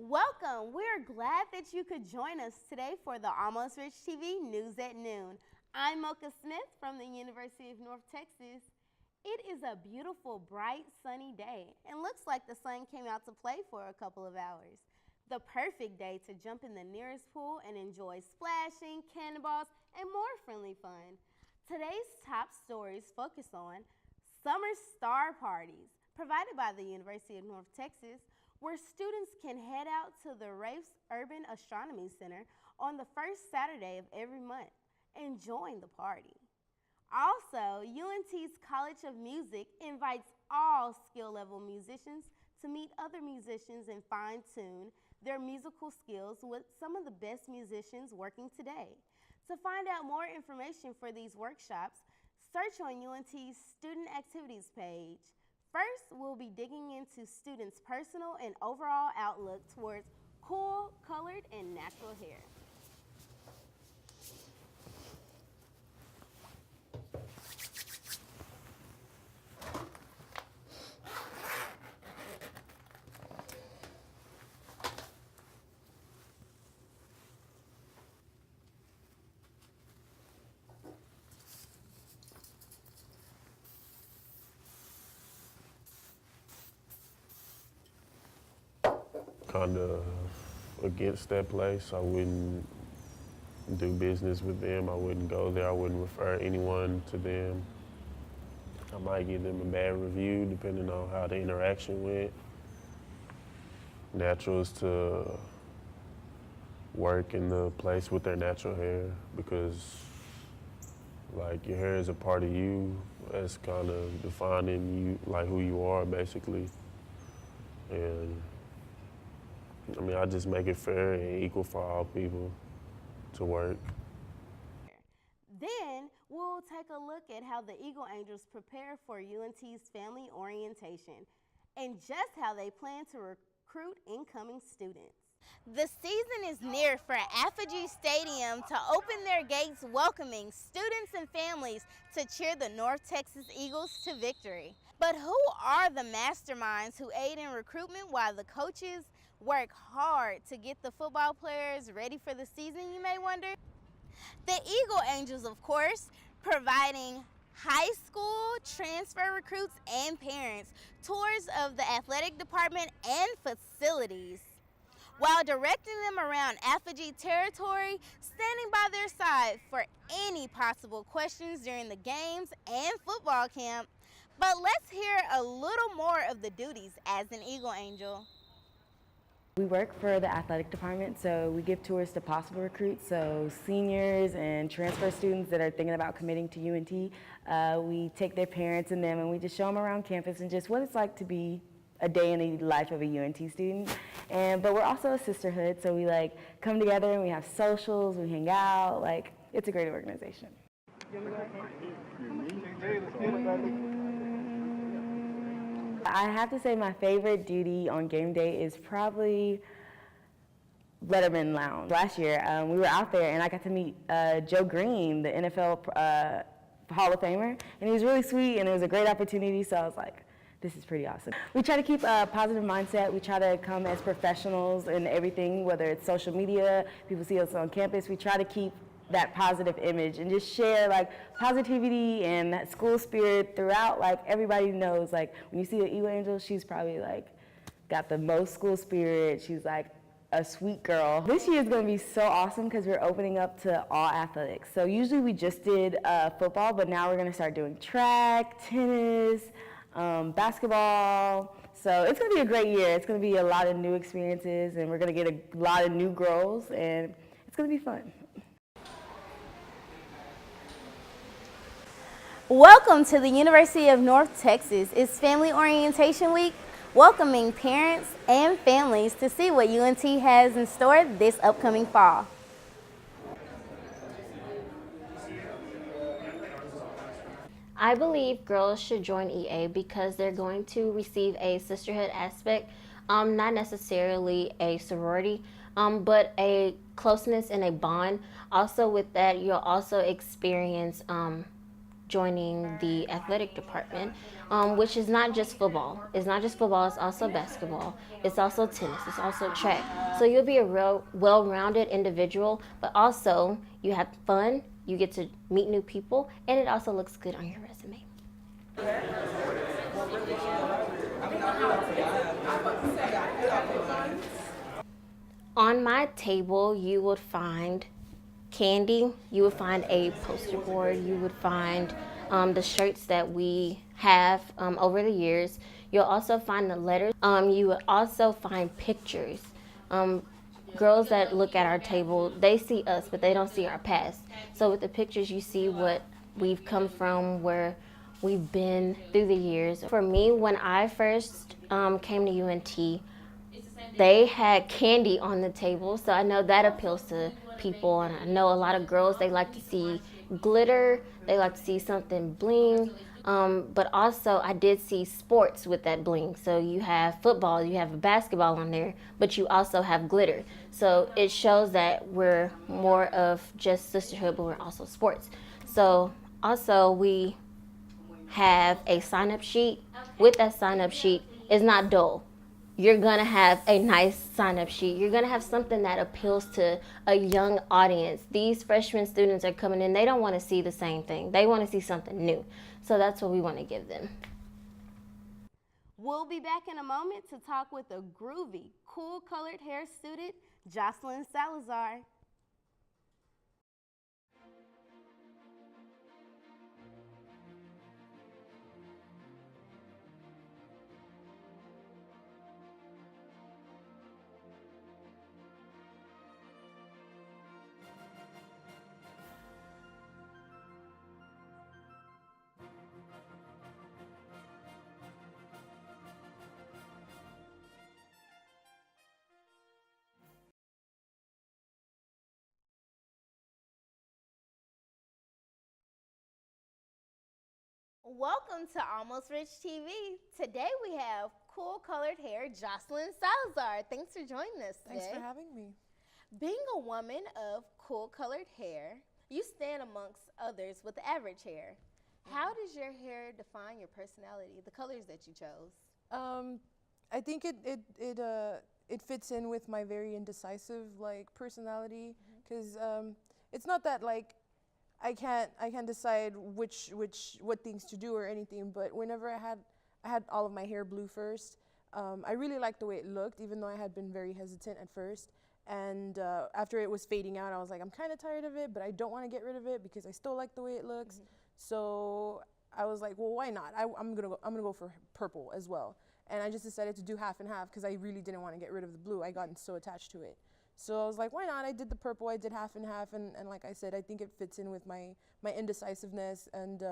Welcome. We're glad that you could join us today for the Almostrichtv News at Noon. I'm Mocha Smith from the University of North Texas. It is a beautiful, bright, sunny day and looks like the sun came out to play for a couple of hours. The perfect day to jump in the nearest pool and enjoy splashing, cannonballs, and more friendly fun. Today's top stories focus on summer star parties provided by the University of North Texas, where students can head out to the Rafe's Urban Astronomy Center on the first Saturday of every month and join the party. Also, UNT's College of Music invites all skill-level musicians to meet other musicians and fine-tune their musical skills with some of the best musicians working today. To find out more information for these workshops, search on UNT's Student Activities page. First, we'll be digging into students' personal and overall outlook towards cool, colored, and natural hair. Kind of against that place. I wouldn't do business with them. I wouldn't go there. I wouldn't refer anyone to them. I might give them a bad review depending on how the interaction went. Natural is to work in the place with their natural hair because like your hair is a part of you. That's kind of defining you, like who you are basically. And I mean, I just make it fair and equal for all people to work. Then we'll take a look at how the Eagle Angels prepare for UNT's family orientation and just how they plan to recruit incoming students. The season is near for Apogee Stadium to open their gates, welcoming students and families to cheer the North Texas Eagles to victory. But who are the masterminds who aid in recruitment while the coaches work hard to get the football players ready for the season, you may wonder? The Eagle Angels, of course, providing high school transfer recruits and parents tours of the athletic department and facilities, while directing them around Apogee territory, standing by their side for any possible questions during the games and football camp. But let's hear a little more of the duties as an Eagle Angel. We work for the athletic department, so we give tours to possible recruits, so seniors and transfer students that are thinking about committing to UNT. We take their parents and them, and we just show them around campus and just what it's like to be a day in the life of a UNT student. But we're also a sisterhood, so we come together and we have socials, we hang out. It's a great organization. I have to say my favorite duty on game day is probably Letterman Lounge. Last year, we were out there and I got to meet Joe Green, the NFL Hall of Famer, and he was really sweet and it was a great opportunity, so I was like, this is pretty awesome. We try to keep a positive mindset. We try to come as professionals in everything, whether it's social media, people see us on campus. We try to keep that positive image and just share positivity and that school spirit throughout. Everybody knows when you see the Eagle Angel, she's probably got the most school spirit. She's a sweet girl. This year is going to be so awesome because we're opening up to all athletics. So usually we just did football, but now we're going to start doing track, tennis, basketball. So it's going to be a great year. It's going to be a lot of new experiences and we're going to get a lot of new girls and it's going to be fun. Welcome to the University of North Texas. It's Family Orientation Week, welcoming parents and families to see what UNT has in store this upcoming fall. I believe girls should join EA because they're going to receive a sisterhood aspect, not necessarily a sorority, but a closeness and a bond. Also with that, you'll also experience joining the athletic department, which is not just football. It's not just football, it's also basketball. It's also tennis, it's also track. So you'll be a real well-rounded individual, but also you have fun, you get to meet new people, and it also looks good on your resume. On my table, you would find candy, you would find a poster board, you would find the shirts that we have over the years. You'll also find the letters. You would also find pictures. Girls that look at our table, they see us, but they don't see our past. So with the pictures, you see what we've come from, where we've been through the years. For me, when I first came to UNT, they had candy on the table, so I know that appeals to people, and I know a lot of girls, they like to see glitter, they like to see something bling, but also I did see sports with that bling. So you have football, you have a basketball on there, but you also have glitter. So it shows that we're more of just sisterhood, but we're also sports. So also we have a sign-up sheet. With that sign-up sheet, it's not dull. You're gonna have a nice sign-up sheet. You're gonna have something that appeals to a young audience. These freshman students are coming in, they don't wanna see the same thing. They wanna see something new. So that's what we wanna give them. We'll be back in a moment to talk with a groovy, cool colored hair student, Jocelyn Salazar. Welcome to Almost Rich TV. Today we have cool colored hair Jocelyn Salazar. Thanks for joining us today. Thanks for having me. Being a woman of cool colored hair, you stand amongst others with average hair. How does your hair define your personality, the colors that you chose? I think it fits in with my very indecisive personality, because it's not that I can't decide what things to do or anything, but whenever I had all of my hair blue first, I really liked the way it looked, even though I had been very hesitant at first. And after it was fading out, I was like, I'm kind of tired of it, but I don't want to get rid of it because I still like the way it looks. So I was like, well, why not? I'm gonna go for purple as well. And I just decided to do half and half because I really didn't want to get rid of the blue. I gotten so attached to it. So I was like, why not? I did the purple, I did half and half, and like I said, I think it fits in with my indecisiveness and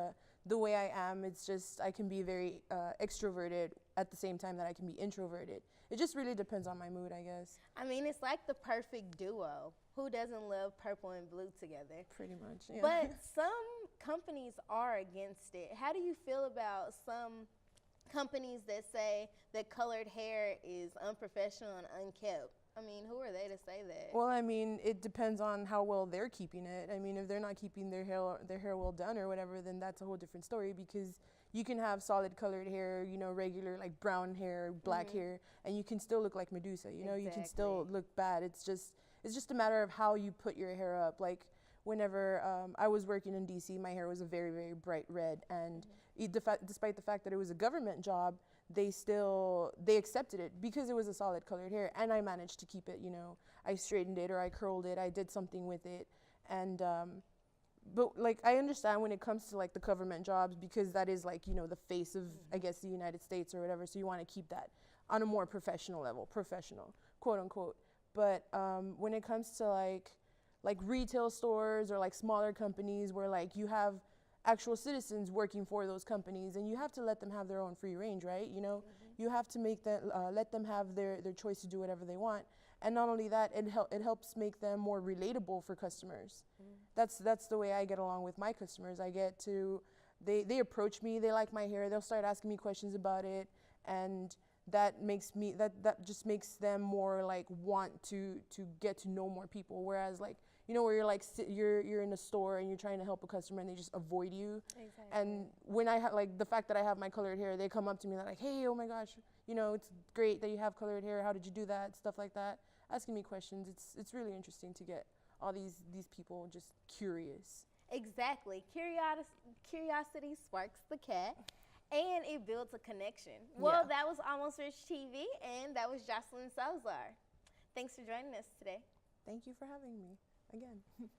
the way I am. It's just, I can be very extroverted at the same time that I can be introverted. It just really depends on my mood, I guess. I mean, it's like the perfect duo. Who doesn't love purple and blue together? Pretty much, yeah. But some companies are against it. How do you feel about some companies that say that colored hair is unprofessional and unkept? I mean, who are they to say that? Well, I mean, it depends on how well they're keeping it. I mean, if they're not keeping their hair well done or whatever, then that's a whole different story, because you can have solid colored hair, you know, regular like brown hair, black hair, and you can still look like Medusa, you know, you can still look bad. It's just a matter of how you put your hair up. Like whenever I was working in DC, my hair was a very, very bright red, and despite the fact that it was a government job, they accepted it because it was a solid colored hair, and I managed to keep it, you know. I straightened it or I curled it, I did something with it. And but like I understand when it comes to like the government jobs, because that is like, you know, the face of I guess the United States or whatever, so you want to keep that on a more professional level, professional, quote unquote. But when it comes to like retail stores or like smaller companies where like you have actual citizens working for those companies, and you have to let them have their own free range, right? You know, you have to make that let them have their choice to do whatever they want. And not only that, it helps make them more relatable for customers. That's the way I get along with my customers. I get to they approach me, they like my hair, they'll start asking me questions about it, and that just makes them more like want to get to know more people. Whereas like, you know, where you're like you're in a store and you're trying to help a customer and they just avoid you. Exactly. And when I have like the fact that I have my colored hair, they come up to me and they're like, hey, oh my gosh, you know, it's great that you have colored hair. How did you do that? Stuff like that. Asking me questions. It's really interesting to get all these people just curious. Exactly. Curiosity sparks the cat, and it builds a connection. Well, that was Almost Rich TV, and that was Jocelyn Salazar. Thanks for joining us today. Thank you for having me again.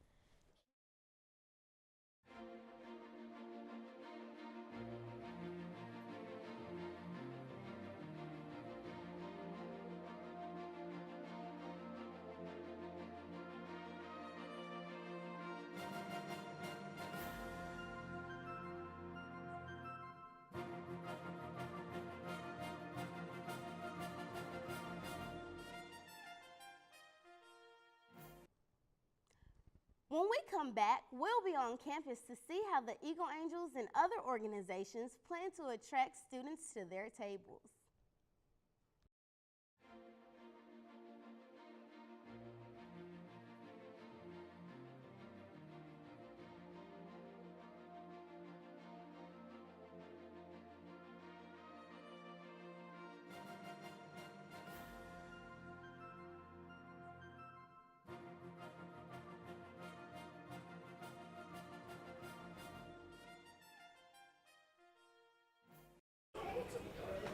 When we come back, we'll be on campus to see how the Eagle Angels and other organizations plan to attract students to their tables.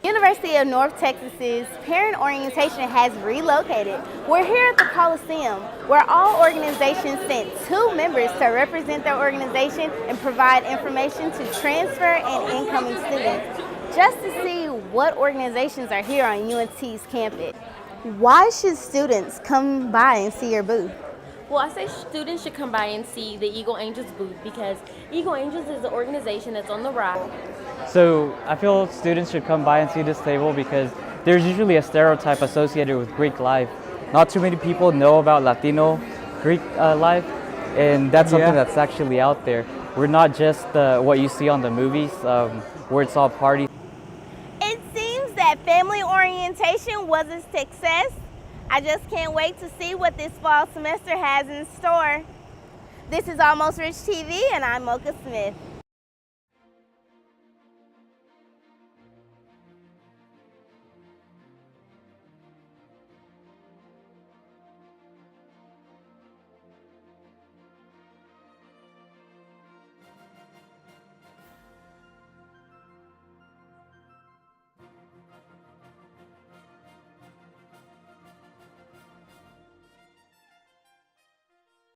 University of North Texas's parent orientation has relocated. We're here at the Coliseum, where all organizations sent 2 members to represent their organization and provide information to transfer and incoming students, just to see what organizations are here on UNT's campus. Why should students come by and see your booth? Well, I say students should come by and see the Eagle Angels booth because Eagle Angels is an organization that's on the rise. So I feel students should come by and see this table because there's usually a stereotype associated with Greek life. Not too many people know about Latino Greek life, and that's something that's actually out there. We're not just what you see on the movies where it's all parties. It seems that family orientation was a success. I just can't wait to see what this fall semester has in store. This is Almost Rich TV, and I'm Mocha Smith.